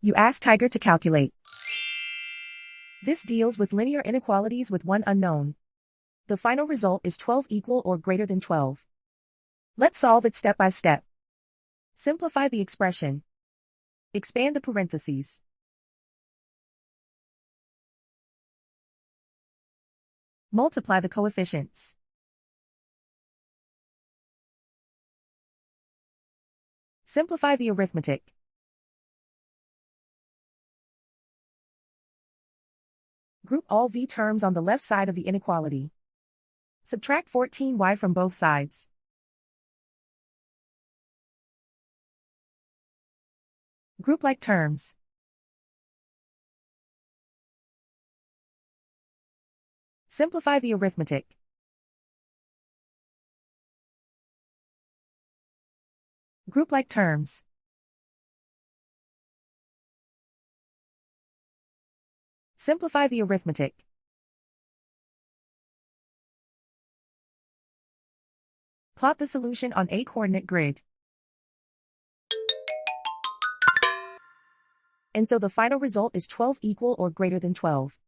You ask Tiger to calculate. This deals with linear inequalities with one unknown. The final result is 12 equal or greater than 12. Let's solve it step by step. Simplify the expression. Expand the parentheses. Multiply the coefficients. Simplify the arithmetic. Group all v terms on the left side of the inequality. Subtract 14y from both sides. Group like terms. Simplify the arithmetic. Group like terms. Simplify the arithmetic. Plot the solution on a coordinate grid. And so the final result is 12 equal or greater than 12.